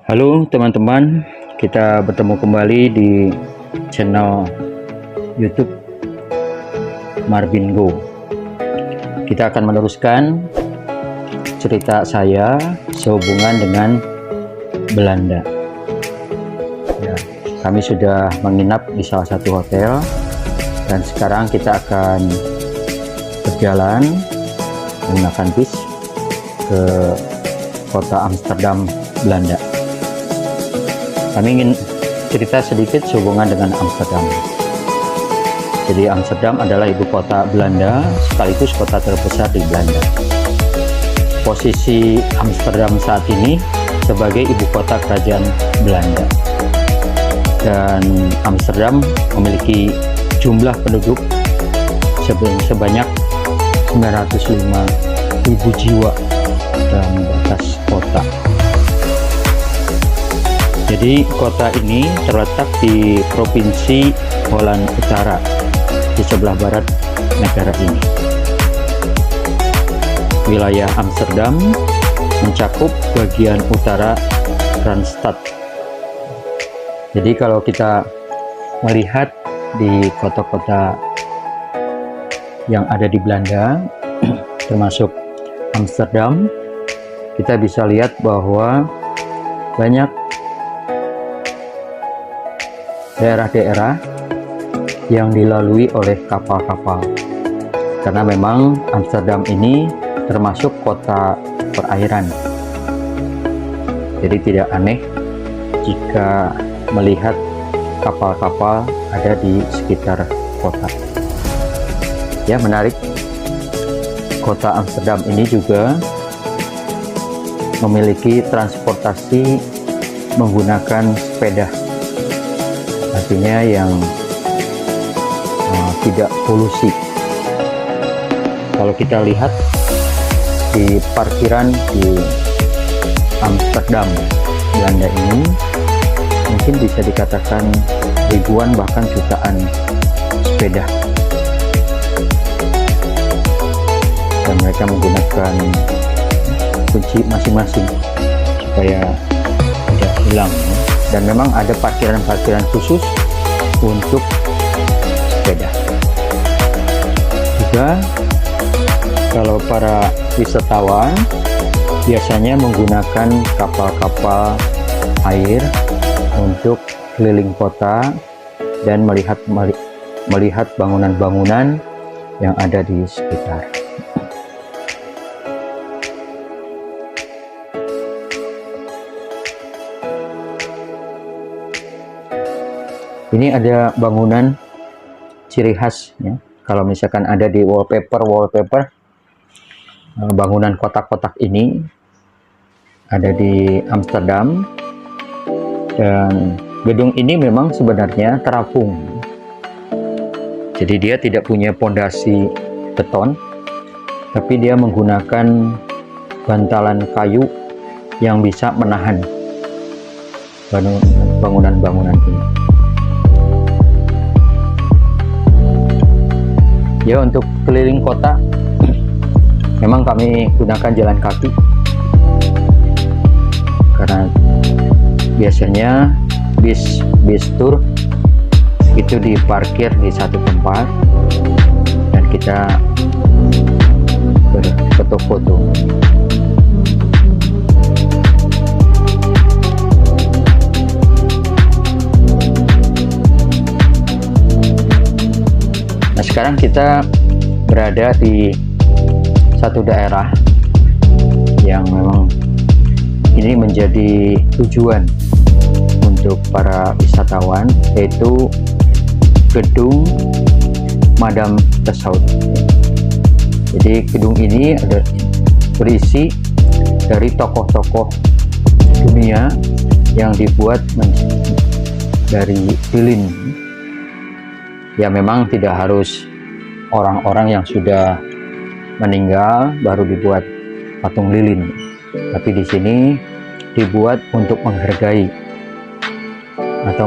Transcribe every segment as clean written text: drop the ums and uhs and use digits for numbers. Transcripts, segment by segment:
Halo teman-teman, kita bertemu kembali di channel YouTube Marvin Go. Kita akan meneruskan cerita saya sehubungan dengan Belanda. Ya, kami sudah menginap di salah satu hotel dan sekarang kita akan berjalan menggunakan bis ke kota Amsterdam, Belanda. Kami ingin cerita sedikit sehubungan dengan Amsterdam. Jadi Amsterdam adalah ibu kota Belanda, sekaligus kota terbesar di Belanda. Posisi Amsterdam saat ini sebagai ibu kota kerajaan Belanda. Dan Amsterdam memiliki jumlah penduduk sebanyak 905.000 jiwa dalam batas kota. Jadi kota ini terletak di Provinsi Holland Utara, di sebelah barat negara ini. Wilayah Amsterdam mencakup bagian utara Randstad. Jadi kalau kita melihat di kota-kota yang ada di Belanda, termasuk Amsterdam, kita bisa lihat bahwa banyak daerah-daerah yang dilalui oleh kapal-kapal, karena memang Amsterdam ini termasuk kota perairan. Jadi tidak aneh jika melihat kapal-kapal ada di sekitar kota. Ya, menarik. Kota Amsterdam ini juga memiliki transportasi menggunakan sepeda, artinya yang tidak polusi. Kalau kita lihat di parkiran di Amsterdam, Belanda ini, mungkin bisa dikatakan ribuan bahkan jutaan sepeda, dan mereka menggunakan kunci masing-masing supaya tidak hilang. Dan memang ada parkiran-parkiran khusus untuk sepeda. Juga kalau para wisatawan biasanya menggunakan kapal-kapal air untuk keliling kota dan melihat bangunan-bangunan yang ada di sekitar. Ini ada bangunan ciri khas, ya. Kalau misalkan ada di wallpaper bangunan kotak-kotak ini ada di Amsterdam, dan gedung ini memang sebenarnya terapung. Jadi dia tidak punya pondasi beton, tapi dia menggunakan bantalan kayu yang bisa menahan bangunan-bangunan ini. Ya, untuk keliling kota memang kami gunakan jalan kaki, karena biasanya bis tur itu diparkir di satu tempat dan kita berfoto-foto. Nah, sekarang kita berada di satu daerah yang memang ini menjadi tujuan untuk para wisatawan, yaitu gedung Madame Tussauds. Jadi gedung ini ada berisi dari tokoh-tokoh dunia yang dibuat dari lilin. Ya, memang tidak harus orang-orang yang sudah meninggal baru dibuat patung lilin, tapi di sini dibuat untuk menghargai atau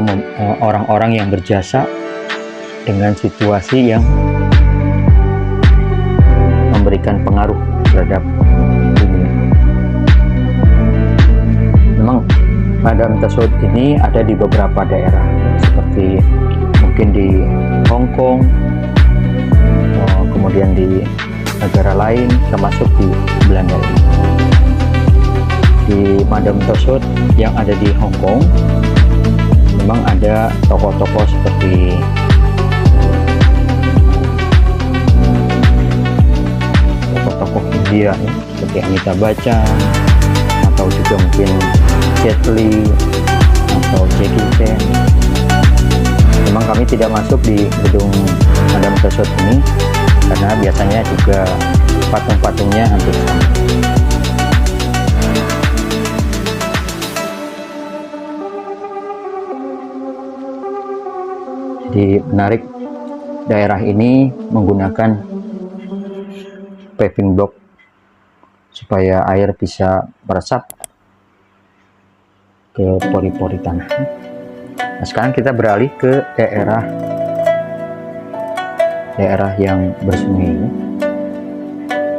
orang-orang yang berjasa dengan situasi yang memberikan pengaruh terhadap dunia. Memang Madame Tussauds ini ada di beberapa daerah, seperti mungkin di Hong Kong, kemudian di negara lain, termasuk di Belanda ini. Di Madame Tussauds yang ada di Hong Kong, memang ada tokoh-tokoh seperti tokoh-tokoh India, ya, seperti Amitabh Bachchan, atau juga mungkin Jet Li atau Jackie Chan. Memang kami tidak masuk di gedung Madame Tussauds ini karena biasanya juga patung-patungnya hampir sama. Jadi menarik, daerah ini menggunakan paving block supaya air bisa meresap ke pori-pori tanah. Nah, sekarang kita beralih ke daerah yang bersungai.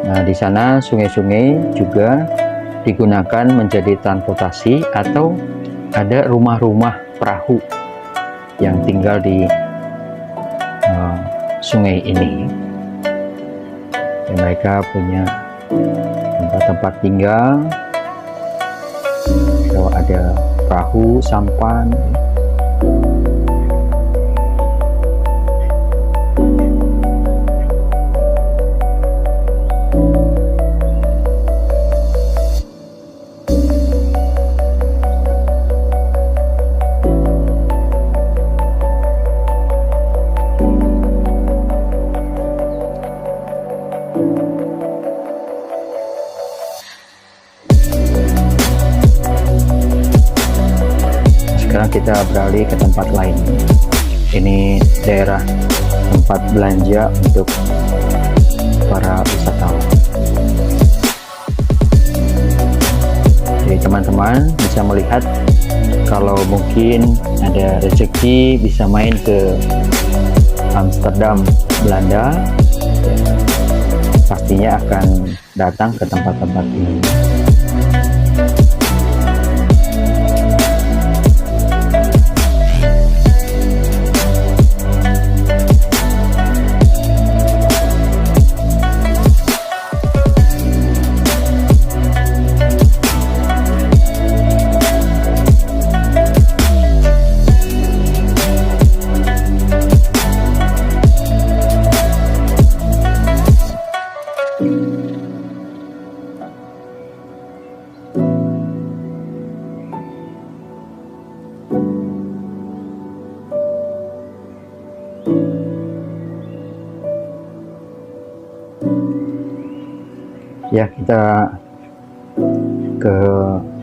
Nah, di sana sungai-sungai juga digunakan menjadi transportasi, atau ada rumah-rumah perahu yang tinggal di sungai ini. Dan mereka punya tempat tinggal, kalau ada perahu, sampan. Sekarang kita beralih ke tempat lain. Ini daerah tempat belanja untuk para wisatawan. Jadi teman-teman bisa melihat, kalau mungkin ada rezeki bisa main ke Amsterdam, Belanda, pastinya akan datang ke tempat-tempat ini. Ya, kita ke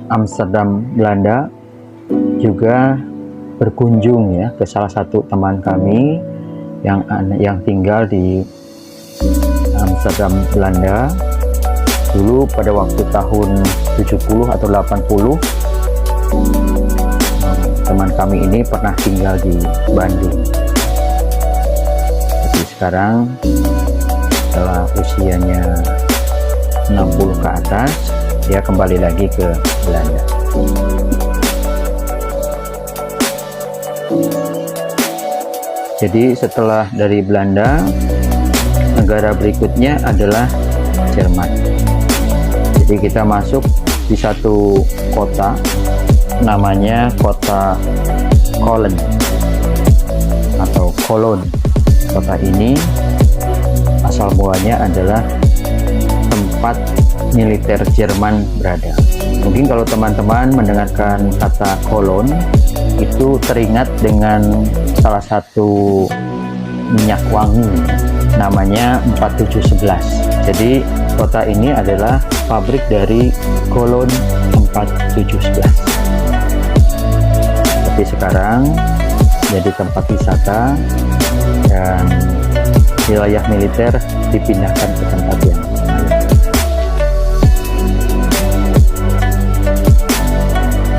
Amsterdam, Belanda, juga berkunjung ya ke salah satu teman kami yang tinggal di Amsterdam, Belanda. Dulu pada waktu tahun 70 atau 80, teman kami ini pernah tinggal di Bandung. Tapi sekarang setelah usianya 60 ke atas, dia kembali lagi ke Belanda. Jadi setelah dari Belanda, negara berikutnya adalah Jerman. Jadi kita masuk di satu kota, namanya kota Cologne atau Cologne. Kota ini asal mulanya adalah tempat militer Jerman berada. Mungkin kalau teman-teman mendengarkan kata Cologne, itu teringat dengan salah satu minyak wangi, namanya 4711. Jadi kota ini adalah pabrik dari Cologne 4711. Tapi sekarang jadi tempat wisata, dan wilayah militer dipindahkan ke tempat yang lain.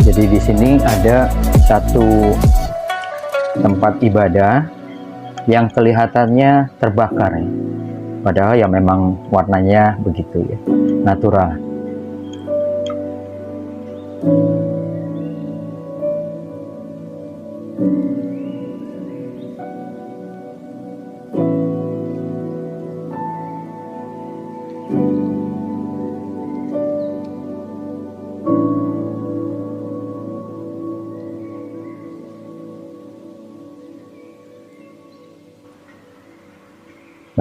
Jadi di sini ada satu tempat ibadah yang kelihatannya terbakar, ya. Padahal ya memang warnanya begitu ya, natural.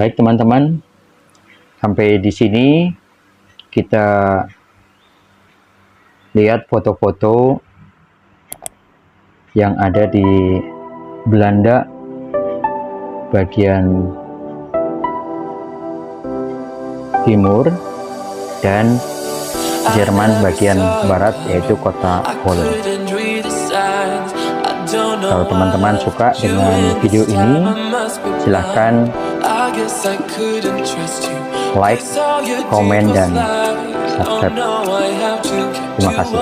Baik teman-teman, sampai di sini kita lihat foto-foto yang ada di Belanda bagian timur dan Jerman bagian barat, yaitu kota Polen. Kalau teman-teman suka dengan video ini, silahkan like, komen, dan subscribe. Terima kasih.